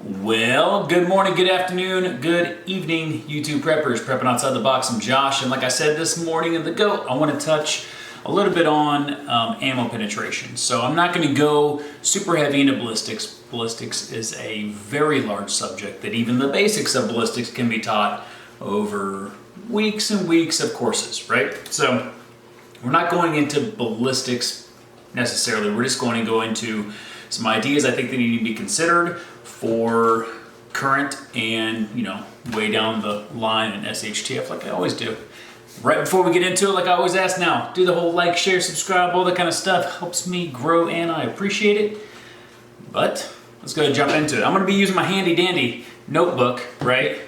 Well, good morning, good afternoon, good evening, YouTube preppers. Prepping outside the box, I'm Josh, and like I said this morning in the GOAT, I want to touch a little bit on ammo penetration. So I'm not going to go super heavy into ballistics. Ballistics is a very large subject that even the basics of ballistics can be taught over weeks and weeks of courses, right? So we're not going into ballistics necessarily. We're just going to go into some ideas I think that need to be considered for current and, way down the line in SHTF, like I always do. Right before we get into it, like I always ask now, do the whole like, share, subscribe, all that kind of stuff. Helps me grow and I appreciate it. But let's go ahead and jump into it. I'm going to be using my handy dandy notebook, right,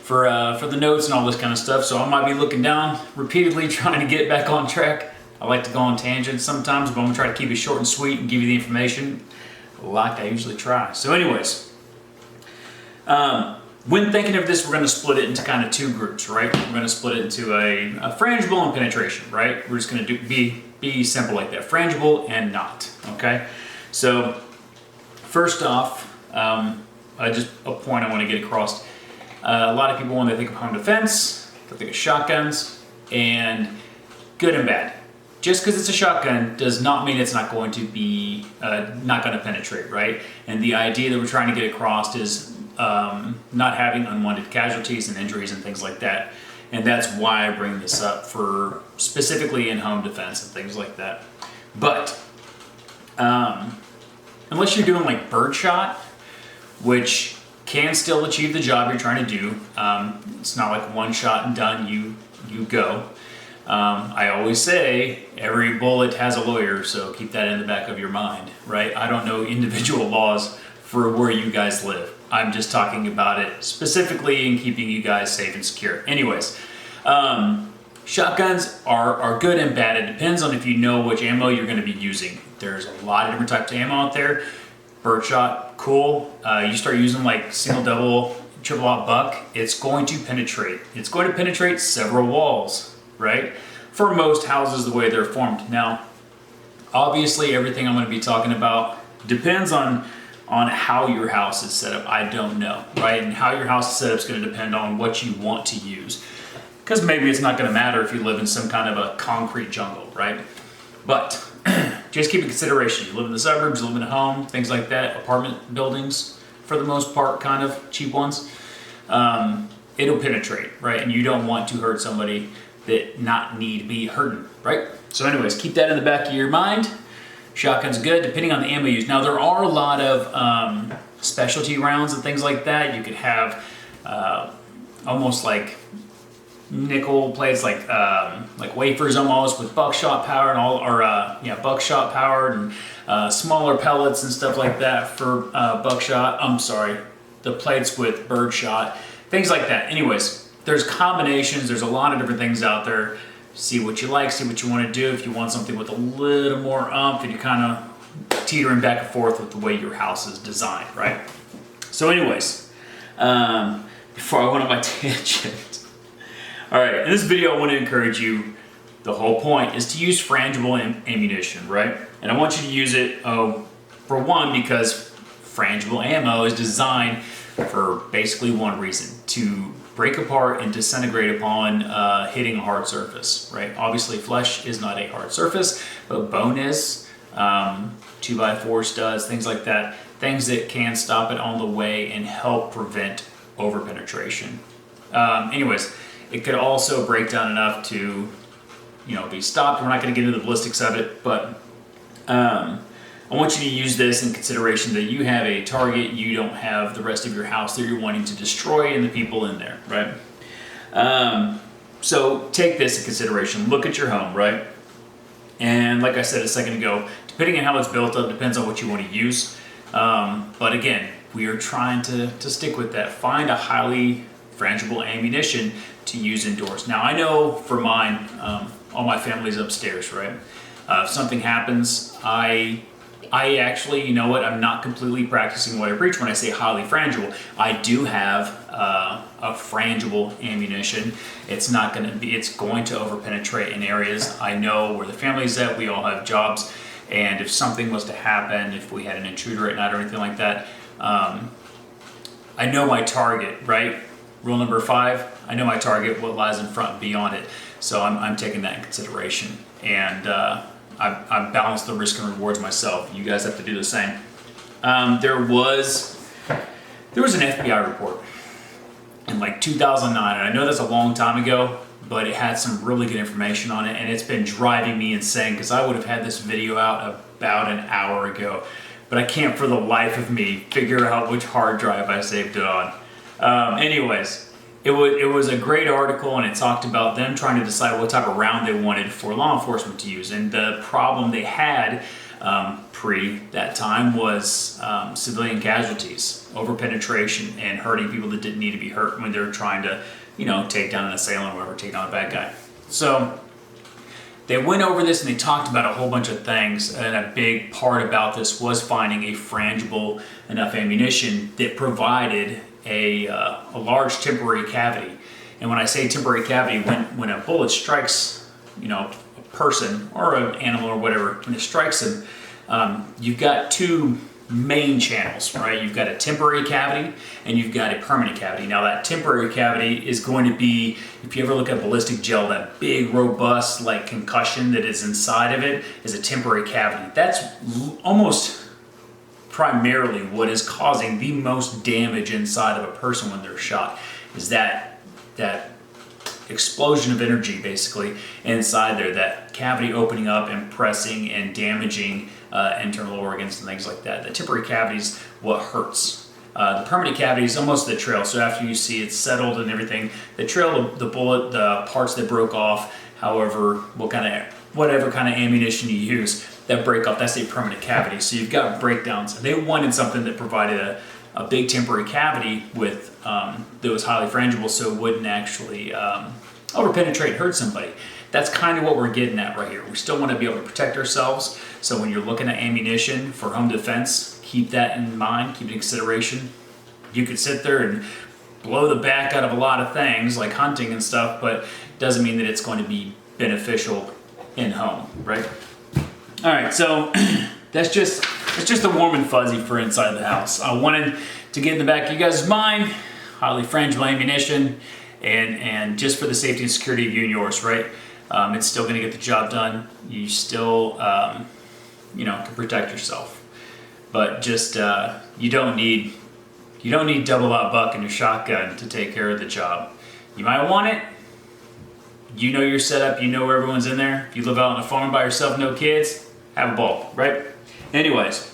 for the notes and all this kind of stuff. So I might be looking down repeatedly trying to get back on track. I like to go on tangents sometimes, but I'm going to try to keep it short and sweet and give you the information like I usually try. So anyways, when thinking of this, we're going to split it into kind of two groups, right? We're going to split it into a frangible and penetration, right? We're just going to be simple like that, frangible and not, okay? So first off, just a point I want to get across. A lot of people, when they think of home defense, they think of shotguns, and good and bad. Just because it's a shotgun does not mean it's not going to be, not going to penetrate, right? And the idea that we're trying to get across is not having unwanted casualties and injuries and things like that. And that's why I bring this up for specifically in home defense and things like that. But unless you're doing like birdshot, which can still achieve the job you're trying to do, it's not like one shot and done, you go. I always say every bullet has a lawyer, so keep that in the back of your mind, right? I don't know individual laws for where you guys live. I'm just talking about it specifically in keeping you guys safe and secure. Anyways, shotguns are good and bad. It depends on if you know which ammo you're going to be using. There's a lot of different types of ammo out there. Birdshot, cool. You start using like single, double, triple aught buck, it's going to penetrate. It's going to penetrate several walls, right? For most houses, the way they're formed. Now, obviously, everything I'm going to be talking about depends on how your house is set up. I don't know, right? And how your house is set up is going to depend on what you want to use. Because maybe it's not going to matter if you live in some kind of a concrete jungle, right? But just keep in consideration. You live in the suburbs, you live in a home, things like that, apartment buildings, for the most part, kind of cheap ones. It'll penetrate, right? And you don't want to hurt somebody that not need be hurting, right? So anyways, keep that in the back of your mind. Shotgun's good, depending on the ammo used. Now, there are a lot of specialty rounds and things like that. You could have almost like nickel plates, like wafers almost with buckshot power and all, or buckshot powered and smaller pellets and stuff like that for buckshot. I'm sorry, the plates with birdshot, things like that. Anyways, there's combinations. There's a lot of different things out there. See what you like, see what you want to do. If you want something with a little more oomph and you're kind of teetering back and forth with the way your house is designed, right? So anyways, before I went on my tangent. All right, in this video I want to encourage you, the whole point is to use frangible ammunition, right? And I want you to use it, for one, because frangible ammo is designed for basically one reason, to break apart and disintegrate upon hitting a hard surface, right? Obviously, flesh is not a hard surface, but bone is. 2x4 studs, things like that. Things that can stop it on the way and help prevent overpenetration. Anyways, it could also break down enough to, be stopped. We're not going to get into the ballistics of it, but I want you to use this in consideration that you have a target, you don't have the rest of your house that you're wanting to destroy and the people in there, right? So take this in consideration. Look at your home, right? And like I said a second ago, depending on how it's built up, depends on what you want to use. But again, we are trying to stick with that. Find a highly frangible ammunition to use indoors. Now, I know for mine, all my family's upstairs, right? If something happens, I actually, I'm not completely practicing what I preach when I say highly frangible. I do have a frangible ammunition. It's going to overpenetrate in areas. I know where the family's at. We all have jobs. And if something was to happen, if we had an intruder at night or anything like that, I know my target, right? Rule number 5, I know my target, what lies in front and beyond it. So I'm taking that in consideration. And I've balanced the risk and rewards myself. You guys have to do the same. There was an FBI report in like 2009, and I know that's a long time ago, but it had some really good information on it, and it's been driving me insane because I would have had this video out about an hour ago, but I can't for the life of me figure out which hard drive I saved it on. Anyways, it was a great article, and it talked about them trying to decide what type of round they wanted for law enforcement to use, and the problem they had pre that time was civilian casualties, over-penetration, and hurting people that didn't need to be hurt when they were trying to, take down an assailant or whatever, take down a bad guy. So they went over this and they talked about a whole bunch of things, and a big part about this was finding a frangible enough ammunition that provided a large temporary cavity. And when I say temporary cavity, when a bullet strikes, a person or an animal or whatever, when it strikes them, you've got two main channels, right? You've got a temporary cavity and you've got a permanent cavity. Now that temporary cavity is going to be, if you ever look at ballistic gel, that big robust like concussion that is inside of it is a temporary cavity. That's almost primarily what is causing the most damage inside of a person when they're shot, is that explosion of energy basically inside there, that cavity opening up and pressing and damaging internal organs and things like that. The temporary cavity is what hurts. The permanent cavity is almost the trail. So after you see it's settled and everything, the trail, the bullet, the parts that broke off, however, whatever kind of ammunition you use, that break off, that's a permanent cavity. So you've got breakdowns. They wanted something that provided a big temporary cavity with that was highly frangible, so it wouldn't actually over-penetrate and hurt somebody. That's kind of what we're getting at right here. We still want to be able to protect ourselves. So when you're looking at ammunition for home defense, keep that in mind, keep it in consideration. You could sit there and blow the back out of a lot of things like hunting and stuff, but it doesn't mean that it's going to be beneficial in home, right? All right, so it's just the warm and fuzzy for inside the house. I wanted to get in the back of you guys' mind, highly frangible ammunition, and just for the safety and security of you and yours, right? It's still going to get the job done. You still, can protect yourself, but just you don't need double-aught buck in your shotgun to take care of the job. You might want it. You know your setup. You know where everyone's in there. If you live out on a farm by yourself, no kids, have a ball, right? Anyways,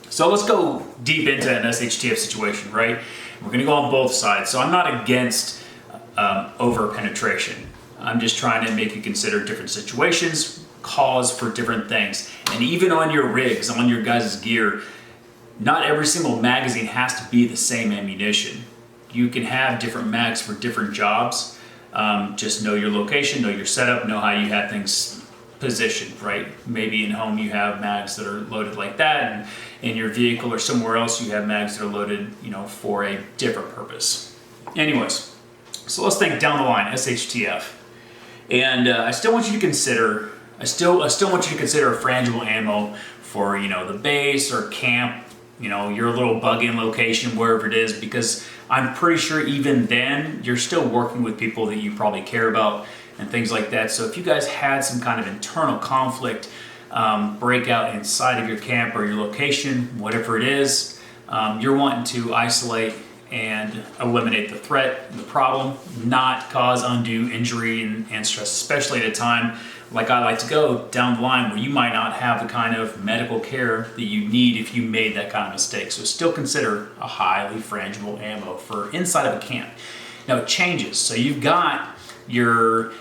so let's go deep into an SHTF situation, right? We're going to go on both sides. So I'm not against over-penetration. I'm just trying to make you consider different situations, cause for different things. And even on your rigs, on your guys' gear, not every single magazine has to be the same ammunition. You can have different mags for different jobs. Just know your location, know your setup, know how you have things positioned, right? Maybe in home you have mags that are loaded like that, and in your vehicle or somewhere else you have mags that are loaded, for a different purpose. Anyways, so let's think down the line, SHTF. And I still want you to consider a frangible ammo for, the base or camp, your little bug-in location, wherever it is, because I'm pretty sure even then you're still working with people that you probably care about and things like that. So if you guys had some kind of internal conflict breakout inside of your camp or your location, whatever it is, you're wanting to isolate and eliminate the threat, the problem, not cause undue injury and stress, especially at a time like I like to go down the line where you might not have the kind of medical care that you need if you made that kind of mistake. So still consider a highly frangible ammo for inside of a camp. Now it changes. So you've got your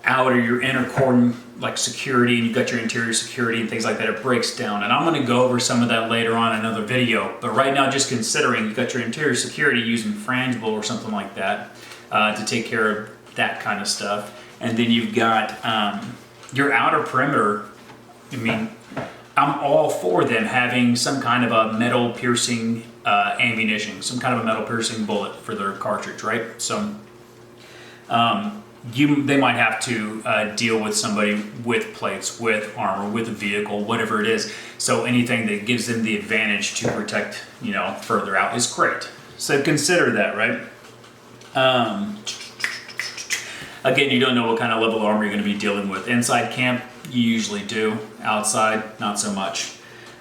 outer, your inner cordon, like security, and you've got your interior security and things like that. It breaks down, and I'm going to go over some of that later on in another video. But right now, just considering you've got your interior security using frangible or something like that to take care of that kind of stuff, and then you've got your outer perimeter. I mean, I'm all for them having some kind of a metal piercing ammunition, some kind of a metal piercing bullet for their cartridge, right? So they might have to deal with somebody with plates, with armor, with a vehicle, whatever it is. So anything that gives them the advantage to protect, further out is great. So consider that, right? Again, you don't know what kind of level of armor you're going to be dealing with. Inside camp, you usually do. Outside, not so much.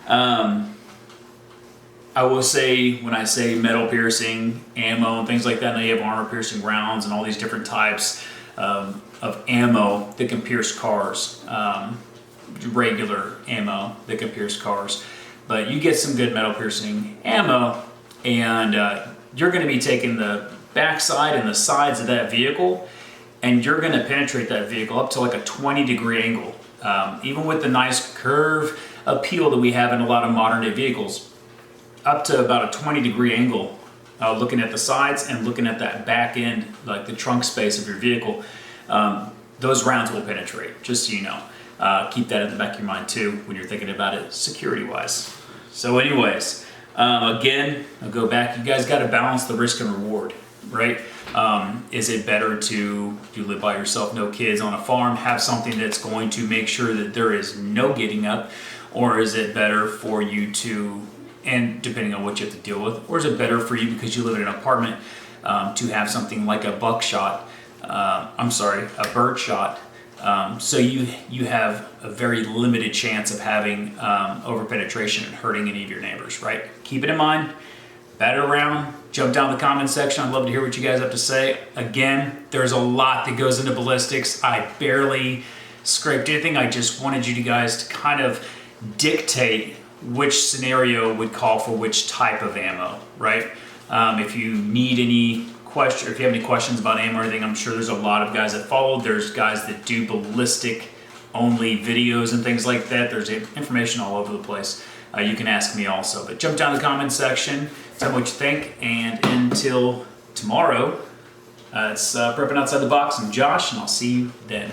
I will say, when I say metal piercing ammo and things like that, now you have armor piercing rounds and all these different types of ammo that can pierce cars. Regular ammo that can pierce cars. But you get some good metal piercing ammo, and you're going to be taking the backside and the sides of that vehicle, and you're going to penetrate that vehicle up to like a 20-degree angle. Even with the nice curve appeal that we have in a lot of modern day vehicles, up to about a 20-degree angle, looking at the sides and looking at that back end, like the trunk space of your vehicle, those rounds will penetrate, just so you know. Keep that in the back of your mind too when you're thinking about it security-wise. So anyways, again, I'll go back. You guys got to balance the risk and reward, right? Is it better to you live by yourself, no kids, on a farm, have something that's going to make sure that there is no getting up? Or is it better for you to, and depending on what you have to deal with, or is it better for you because you live in an apartment to have something like a buckshot, a bird shot, so you have a very limited chance of having overpenetration and hurting any of your neighbors, right? Keep it in mind, bat it around, jump down in the comment section. I'd love to hear what you guys have to say. Again, there's a lot that goes into ballistics. I barely scraped anything. I just wanted you guys to kind of dictate which scenario would call for which type of ammo, right? If you need any question, or if you have any questions about ammo or anything, I'm sure there's a lot of guys that follow. There's guys that do ballistic only videos and things like that. There's information all over the place. You can ask me also, but jump down in the comment section, tell me what you think, and until tomorrow, it's Prepping Outside the Box. I'm Josh, and I'll see you then.